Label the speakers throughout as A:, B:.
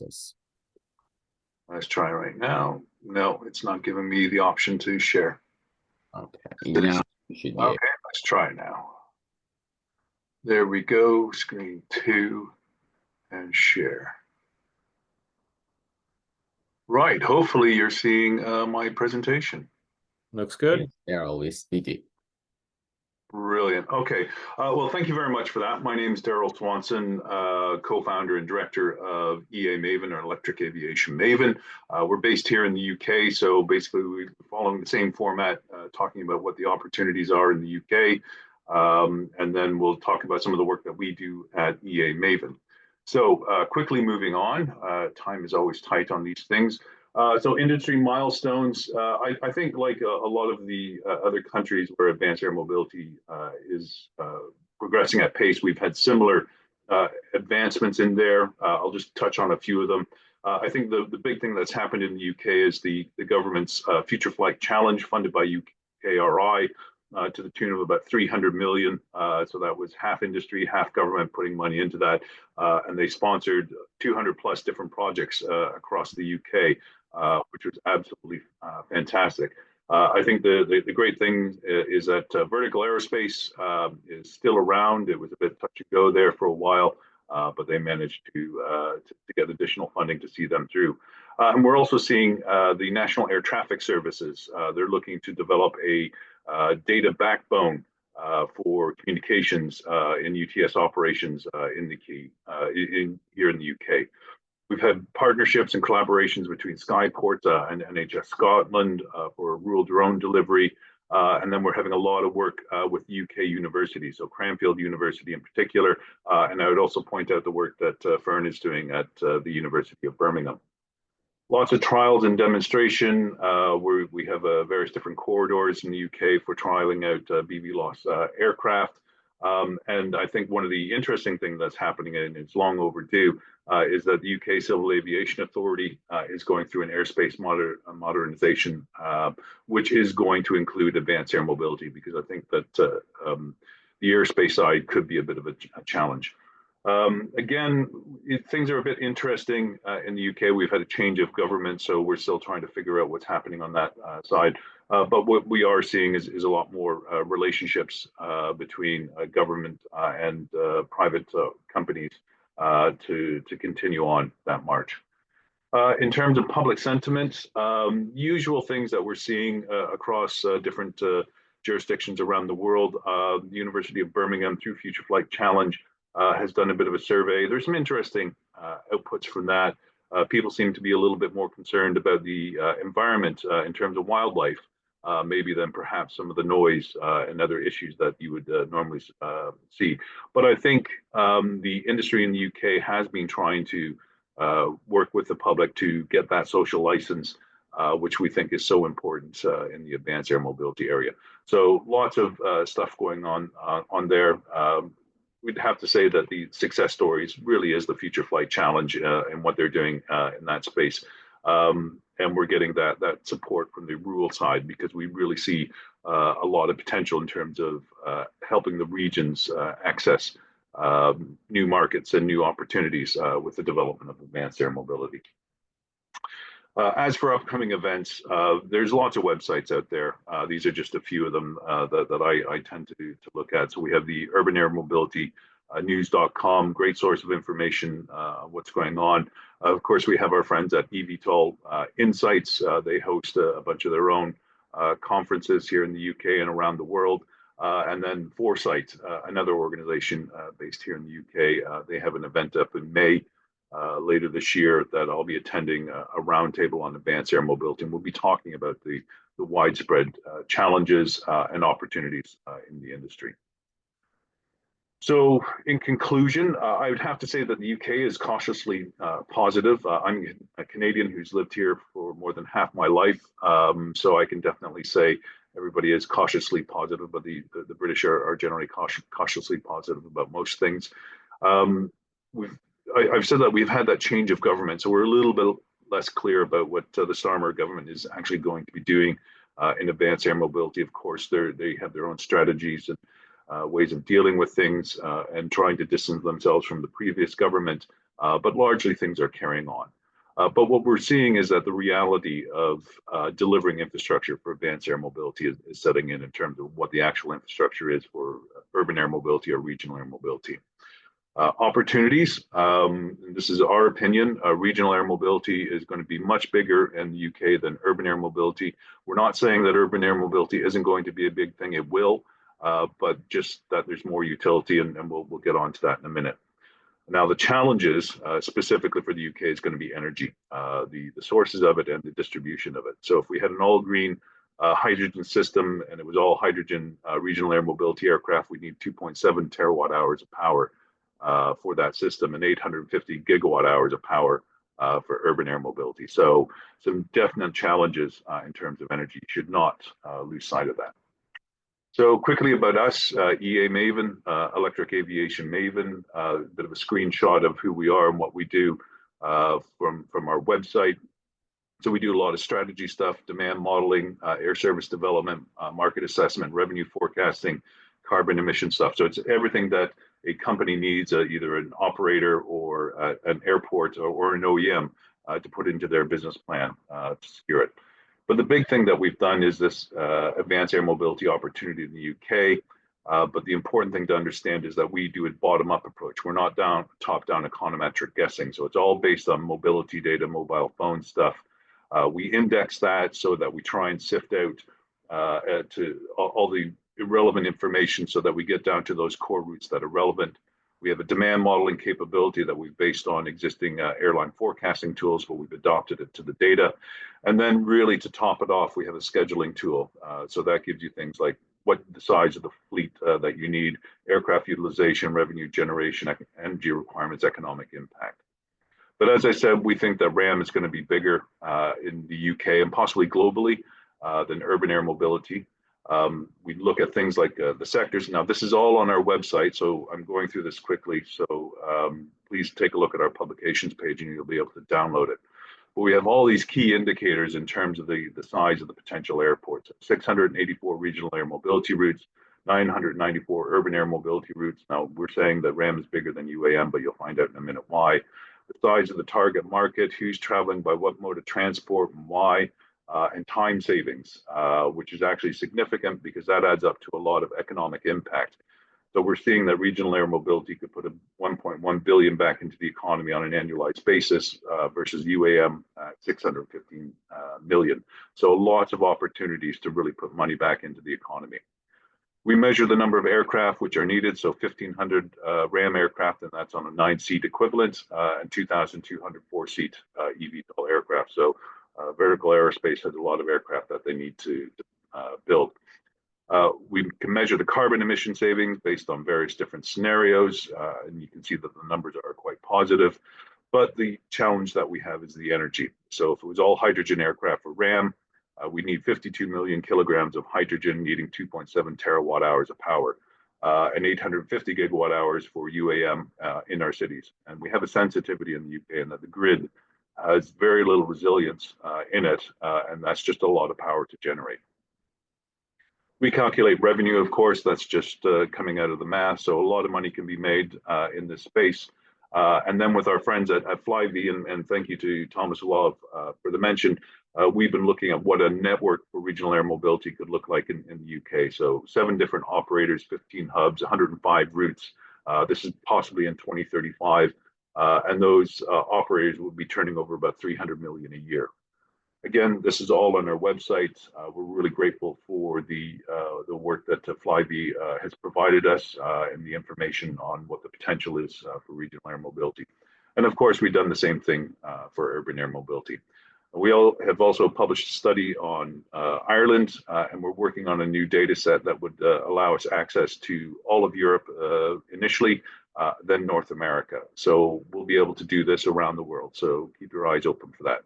A: this.
B: Let's try right now. No, it's not giving me the option to share.
A: Okay, now you should be
B: Okay, let's try now. There we go, screen 2 and share. Right, hopefully you're seeing my presentation.
C: Looks good.
A: Darrell, we see.
B: Brilliant. Okay. Well, thank you very much for that. My name is Darrell Swanson, co-founder and director of EA Maven, or Electric Aviation Maven. We're based here in the UK, so basically we're following the same format, talking about what the opportunities are in the UK, and then we'll talk about some of the work that we do at EA Maven. So quickly moving on, time is always tight on these things. So industry milestones, I think like a lot of the other countries where advanced air mobility is progressing at pace, we've had similar advancements in there. I'll just touch on a few of them. I think the big thing that's happened in the UK is the government's Future Flight Challenge funded by UKRI to the tune of about 300 million. So that was half industry, half government putting money into that. And they sponsored 200 plus different projects across the UK. Which was absolutely fantastic. I think the great thing is that vertical aerospace is still around. It was a bit touch and go there for a while, but they managed to get additional funding to see them through. And we're also seeing the National Air Traffic Services. They're looking to develop a data backbone for communications in UTS operations in the key here in the UK. We've had partnerships and collaborations between Skyport and NHS Scotland for rural drone delivery. And then we're having a lot of work with UK universities, so Cranfield University in particular. And I would also point out the work that Fern is doing at the University of Birmingham. Lots of trials and demonstration where we have various different corridors in the UK for trialing out BVLOS aircraft. And I think one of the interesting things that's happening, and it's long overdue, is that the UK Civil Aviation Authority is going through an airspace modernization, which is going to include advanced air mobility, because I think that the airspace side could be a bit of a challenge. Again, things are a bit interesting in the UK. We've had a change of government, so we're still trying to figure out what's happening on that side. But what we are seeing is a lot more relationships between government and private companies to continue on that march. In terms of public sentiment, usual things that we're seeing across different jurisdictions around the world. The University of Birmingham, through Future Flight Challenge, has done a bit of a survey. There's some interesting outputs from that. People seem to be a little bit more concerned about the environment in terms of wildlife, maybe than perhaps some of the noise and other issues that you would normally see. But I think the industry in the UK has been trying to work with the public to get that social license, which we think is so important in the advanced air mobility area. So lots of stuff going on there. We'd have to say that the success stories really is the Future Flight Challenge and what they're doing in that space. And we're getting that support from the rural side, because we really see a lot of potential in terms of helping the regions access new markets and new opportunities with the development of advanced air mobility. As for upcoming events, there's lots of websites out there. These are just a few of them that I tend to look at. So we have the Urban Air Mobility news.com, great source of information on what's going on. Of course, we have our friends at eVTOL Insights. They host a bunch of their own conferences here in the UK and around the world. And then Foresight, another organization based here in the UK, they have an event up in May later this year that I'll be attending, a roundtable on advanced air mobility, and we'll be talking about the widespread challenges and opportunities in the industry. So in conclusion, I would have to say that the UK is cautiously positive. I'm a Canadian who's lived here for more than half my life, so I can definitely say everybody is cautiously positive, but the British are generally cautiously positive about most things. I've said that we've had that change of government, so we're a little bit less clear about what the Starmer government is actually going to be doing in advanced air mobility. Of course, they have their own strategies and ways of dealing with things and trying to distance themselves from the previous government. but largely things are carrying on. But what we're seeing is that the reality of delivering infrastructure for advanced air mobility is setting in terms of what the actual infrastructure is for urban air mobility or regional air mobility. Opportunities, this is our opinion, regional air mobility is going to be much bigger in the UK than urban air mobility. We're not saying that urban air mobility isn't going to be a big thing, it will, but just that there's more utility, and we'll get on to that in a minute. Now, the challenges specifically for the UK is going to be energy, the sources of it and the distribution of it. So if we had an all-green hydrogen system and it was all hydrogen regional air mobility aircraft, we need 2.7 terawatt hours of power for that system and 850 gigawatt hours of power for urban air mobility. So some definite challenges in terms of energy. You should not lose sight of that. So quickly about us, EA Maven, Electric Aviation Maven, a bit of a screenshot of who we are and what we do from our website. So we do a lot of strategy stuff, demand modeling, air service development, market assessment, revenue forecasting, carbon emission stuff. So it's everything that a company needs, either an operator or an airport or an OEM to put into their business plan to secure it. But the big thing that we've done is this advanced air mobility opportunity in the UK. But the important thing to understand is that we do a bottom-up approach. We're not top-down econometric guessing. So it's all based on mobility data, mobile phone stuff. We index that so that we try and sift out to all the irrelevant information so that we get down to those core routes that are relevant. We have a demand modeling capability that we've based on existing airline forecasting tools, but we've adopted it to the data. And then really to top it off, we have a scheduling tool. So that gives you things like what the size of the fleet that you need, aircraft utilization, revenue generation, energy requirements, economic impact. But as I said, we think that RAM is going to be bigger in the UK and possibly globally than urban air mobility. We look at things like the sectors. Now, this is all on our website, so I'm going through this quickly. So please take a look at our publications page and you'll be able to download it. But we have all these key indicators in terms of the size of the potential airports. 684 regional air mobility routes, 994 urban air mobility routes. Now, we're saying that RAM is bigger than UAM, but you'll find out in a minute why. The size of the target market, who's traveling by what mode of transport and why. And time savings, which is actually significant because that adds up to a lot of economic impact. So we're seeing that regional air mobility could put a 1.1 billion back into the economy on an annualized basis versus UAM at 615 million. So lots of opportunities to really put money back into the economy. We measure the number of aircraft which are needed, so 1,500 RAM aircraft, and that's on a 9-seat equivalent, and 2,200 4-seat eVTOL aircraft. So Vertical Aerospace has a lot of aircraft that they need to build. We can measure the carbon emission savings based on various different scenarios, and you can see that the numbers are quite positive. But the challenge that we have is the energy. So if it was all hydrogen aircraft for RAM, we need 52 million kilograms of hydrogen, needing 2.7 terawatt hours of power, and 850 gigawatt hours for UAM in our cities. And we have a sensitivity in the UK in that the grid has very little resilience in it, and that's just a lot of power to generate. We calculate revenue, of course, that's just coming out of the math, so a lot of money can be made in this space. And then with our friends at Flybe, and thank you to Thomas Love for the mention, we've been looking at what a network for regional air mobility could look like in the UK. So 7 different operators, 15 hubs, 105 routes. This is possibly in 2035. And those operators will be turning over about 300 million a year. Again, this is all on our website. We're really grateful for the work that Flybe has provided us and the information on what the potential is for regional air mobility. And of course, we've done the same thing for urban air mobility. We have also published a study on Ireland, and we're working on a new data set that would allow us access to all of Europe initially, then North America. So we'll be able to do this around the world. So keep your eyes open for that.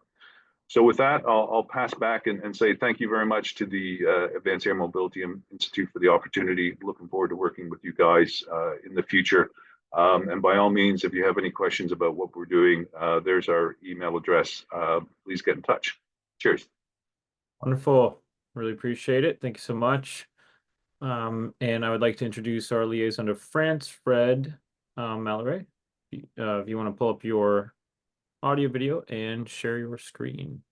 B: So with that, I'll pass back and say thank you very much to the Advanced Air Mobility Institute for the opportunity. Looking forward to working with you guys in the future. And by all means, if you have any questions about what we're doing, there's our email address. Please get in touch. Cheers.
C: Wonderful. Really appreciate it. Thank you so much. And I would like to introduce our liaison to France, Fred Mallory. if you want to pull up your audio video and share your screen.